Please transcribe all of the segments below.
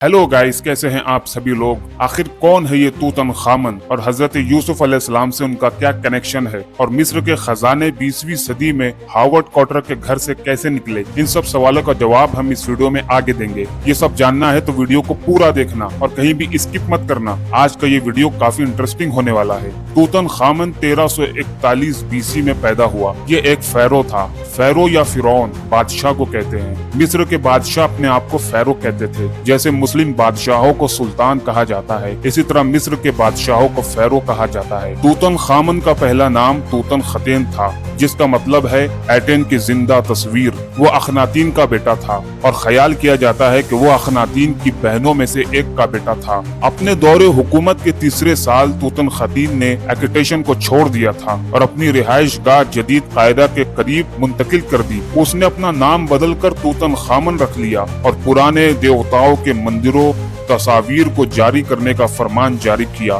Hello guys, कैसे हैं आप सभी लोग। आखिर कौन है ये तूतनखामन और हजरत यूसुफ अलैहिस्सलाम से उनका क्या कनेक्शन है, और मिस्र के खजाने 20वीं सदी में हावर्ड कॉटर के घर से कैसे निकले, इन सब सवालों का जवाब हम इस वीडियो में आगे देंगे। ये सब जानना है तो वीडियो को पूरा देखना और कहीं भी स्किप मत करना। आज का ये वीडियो काफी इंटरेस्टिंग होने वाला है। तूतनखामन 1341 बीसी में पैदा हुआ। ये एक फैरो था। फैरो या फिरौन बादशाह को कहते हैं। मिस्र के बादशाह अपने आप को फैरो कहते थे। जैसे मुस्लिम बादशाहों को सुल्तान कहा जाता है, इसी तरह मिस्र के बादशाहों को फैरो कहा जाता है। तूतनखामन का पहला नाम तूतनखतेन था, जिसका मतलब है एटेन की जिंदा तस्वीर। वो अखनातीन का बेटा था और ख्याल किया जाता है कि वो अखनातीन की बहनों में से एक का बेटा था। अपने दौरे हुकूमत के तीसरे साल तूतनखतीन ने एक्टेशन को छोड़ दिया था और अपनी रिहाइश गाह जदीद कायदा के करीब मुंतकिल कर दी। उसने अपना नाम बदल कर तूतनखामन रख लिया और पुराने देवताओं के मंदिरों तस्वीर को जारी करने का फरमान जारी किया।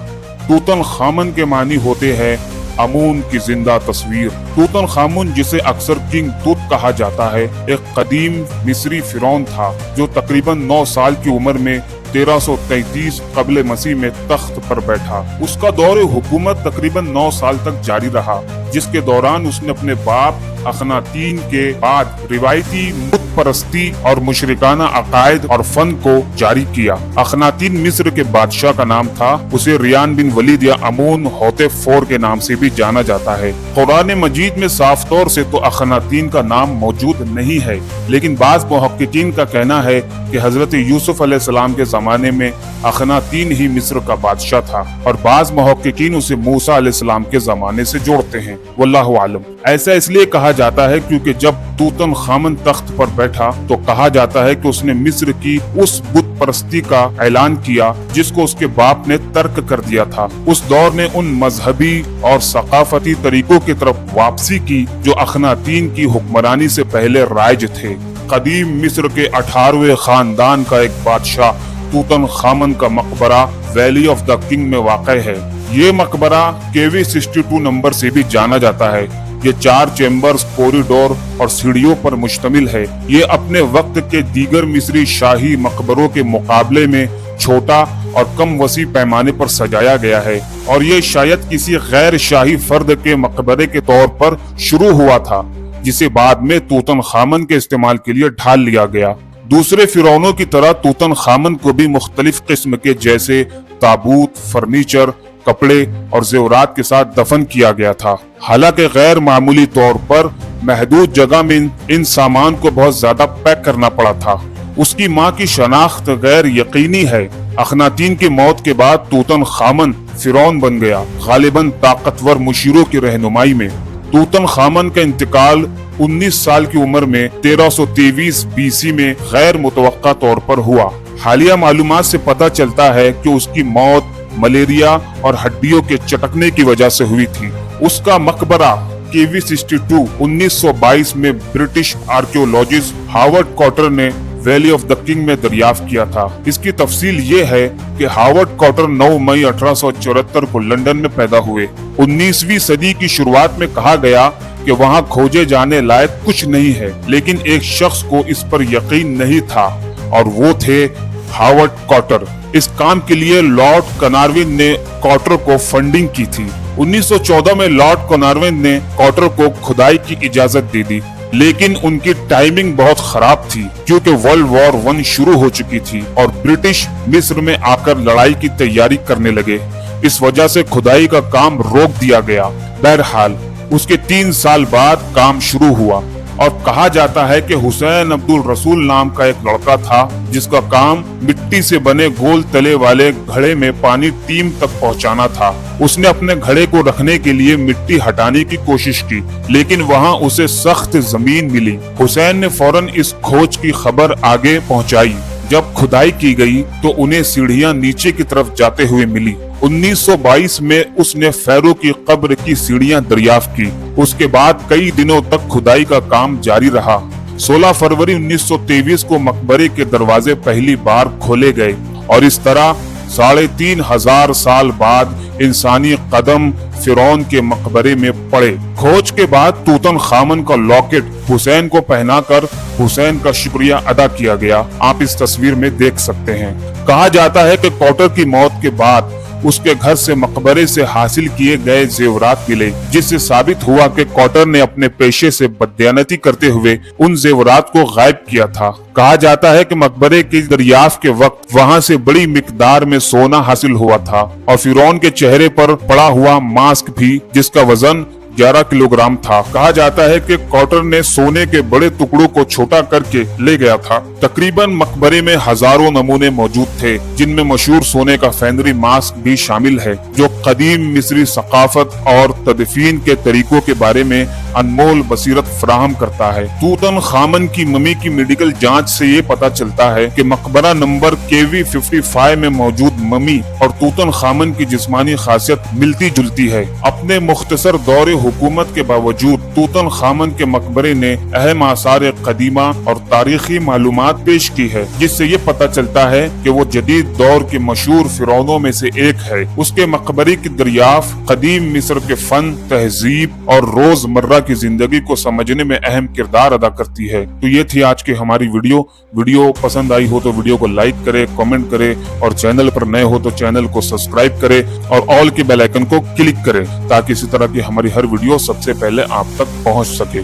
तूतनखामन के मानी होते हैं अमून की जिंदा तस्वीर। तूतनखामुन, जिसे अक्सर किंग तूत कहा जाता है, एक कदीम मिस्री फिरौन था जो तकरीबन 9 साल की उम्र में 1333 कबल मसीह में तख्त पर बैठा। उसका दौरे हुकूमत तकरीबन 9 साल तक जारी रहा, जिसके दौरान उसने अपने बाप अखनातीन के बाद रिवायती बुत परस्ती और मुशरिकाना अकायद और फन को जारी किया। अखनातीन मिस्र के बादशाह का नाम था। उसे रियान बिन वलीद या अमून होते फोर के नाम से भी जाना जाता है। कुरान मजीद में साफ तौर से तो अखनातीन का नाम मौजूद नहीं है, लेकिन बाज़ मुहक्किकीन का कहना है कि हजरत यूसुफ अलैहिस्सलाम के जमाने में अखनातीन ही मिस्र का बादशाह था, और बाज़ मुहक्किकीन उसे मूसा अलैहिस्सलाम के जमाने से जोड़ते हैं। वल्लाहु आलम। ऐसा इसलिए कहा जाता है क्योंकि जब तूतनखामन तख्त पर बैठा तो कहा जाता है कि उसने मिस्र की उस बुत परस्ती का ऐलान किया जिसको उसके बाप ने तर्क कर दिया था। उस दौर ने उन मजहबी और सकाफती तरीकों की तरफ वापसी की जो अखनातीन की हुक्मरानी से पहले राइज थे। कदीम मिस्र के 18वें खानदान का एक बादशाह तूतनखामन का मकबरा वैली ऑफ द किंग में वाक़ है। ये मकबरा केवी 62 नंबर से भी जाना जाता है। ये 4 चेम्बर्स, कॉरिडोर और सीढ़ियों पर मुश्तमिल है। ये अपने वक्त के दीगर मिस्री शाही मकबरों के मुकाबले में छोटा और कम वसी पैमाने पर सजाया गया है, और ये शायद किसी गैर शाही फर्द के मकबरे के तौर पर शुरू हुआ था, जिसे बाद में तूतनखामन के इस्तेमाल के लिए ढाल लिया गया। दूसरे फिरौनों की तरह तूतनखामन को भी मुख्तलिफ किस्म के जैसे ताबूत, फर्नीचर, कपड़े और जेवरात के साथ दफन किया गया था। हालांकि गैर मामूली तौर पर महदूद जगह में इन सामान को बहुत ज्यादा पैक करना पड़ा था। उसकी माँ की शनाख्त गैर यकीनी है। अखनातीन की मौत के बाद तूतनखामन फिरौन बन गया, गालिबन ताकतवर मुशीरों की रहनुमाई में। तूतनखामन का इंतकाल 19 साल की उम्र में 1323 बीसी में गैर मुतवक्का तौर पर हुआ। हालिया मालूमात से पता चलता है कि उसकी मौत मलेरिया और हड्डियों के चटकने की वजह से हुई थी। उसका मकबरा केवी 62 1922 में ब्रिटिश आर्कियोलॉजिस्ट हावर्ड कॉटर ने वैली ऑफ द किंग में दरियाफ्त किया था। इसकी तफसील ये है कि हावर्ड कॉटर 9 मई 1874 को लंदन में पैदा हुए। 19वीं सदी की शुरुआत में कहा गया कि वहाँ खोजे जाने लायक कुछ नहीं है, लेकिन एक शख्स को इस पर यकीन नहीं था, और वो थे हावर्ड कॉटर। इस काम के लिए लॉर्ड कार्नवालिस ने कॉटर को फंडिंग की थी। 1914 में लॉर्ड कार्नवालिस ने कॉटर को खुदाई की इजाजत दे दी, लेकिन उनकी टाइमिंग बहुत खराब थी क्योंकि वर्ल्ड वॉर 1 शुरू हो चुकी थी और ब्रिटिश मिस्र में आकर लड़ाई की तैयारी करने लगे। इस वजह से खुदाई का काम रोक दिया गया। बहरहाल उसके 3 साल बाद काम शुरू हुआ, और कहा जाता है कि हुसैन अब्दुल रसूल नाम का एक लड़का था जिसका काम मिट्टी से बने गोल तले वाले घड़े में पानी टीम तक पहुंचाना था। उसने अपने घड़े को रखने के लिए मिट्टी हटाने की कोशिश की, लेकिन वहां उसे सख्त जमीन मिली। हुसैन ने फौरन इस खोज की खबर आगे पहुंचाई। जब खुदाई की गई तो उन्हें सीढ़ियां नीचे की तरफ जाते हुए मिली। 1922 में उसने फैरो की कब्र की सीढ़ियां दरियाफ्त की। उसके बाद कई दिनों तक खुदाई का काम जारी रहा। 16 फरवरी 1923 को मकबरे के दरवाजे पहली बार खोले गए, और इस तरह 3,500 साल बाद इंसानी कदम फिरौन के मकबरे में पड़े। खोज के बाद तूतनखामन का लॉकेट हुसैन को पहनाकर हुसैन का शुक्रिया अदा किया गया। आप इस तस्वीर में देख सकते हैं। कहा जाता है कि कॉटर की मौत के बाद उसके घर से मकबरे से हासिल किए गए जेवरात मिले, जिससे साबित हुआ कि कॉटर ने अपने पेशे से बददियानती करते हुए उन जेवरात को गायब किया था। कहा जाता है कि मकबरे की दरियाफ्त के वक्त वहां से बड़ी मिकदार में सोना हासिल हुआ था और फिरौन के चेहरे पर पड़ा हुआ मास्क भी, जिसका वजन 11 किलोग्राम था। कहा जाता है कि कॉटर ने सोने के बड़े टुकड़ों को छोटा करके ले गया था। तकरीबन मकबरे में हजारों नमूने मौजूद थे, जिनमें मशहूर सोने का फैंदरी मास्क भी शामिल है, जो कदीम मिस्री सकाफत और तदफीन के तरीकों के बारे में अनमोल बसीरत फराहम करता है। तूतनखामन की मम्मी की मेडिकल जांच से ये पता चलता है कि मकबरा नंबर KV 55 में मौजूद मम्मी और तूतनखामन की जिस्मानी खासियत मिलती जुलती है। अपने मुख्तसर दौरे हुकूमत के बावजूद तूतनखामन के मकबरे ने अहम आसार कदीमा और तारीखी मालूमात पेश की है, जिससे ये पता चलता है कि वो जदीद दौर के मशहूर फिरौनों में से एक है। उसके मकबरे की दरियाफ्त कदीम मिस्र के फन, तहजीब और रोजमर्रा की जिंदगी को समझने में अहम किरदार अदा करती है। तो ये थी आज की हमारी वीडियो पसंद आई हो तो वीडियो को लाइक करे, कमेंट करे और चैनल पर नए हो तो चैनल को सब्सक्राइब करे और ऑल के बेल आइकन को क्लिक करे, ताकि इसी तरह की हमारी हर वीडियो सबसे पहले आप तक पहुंच सके।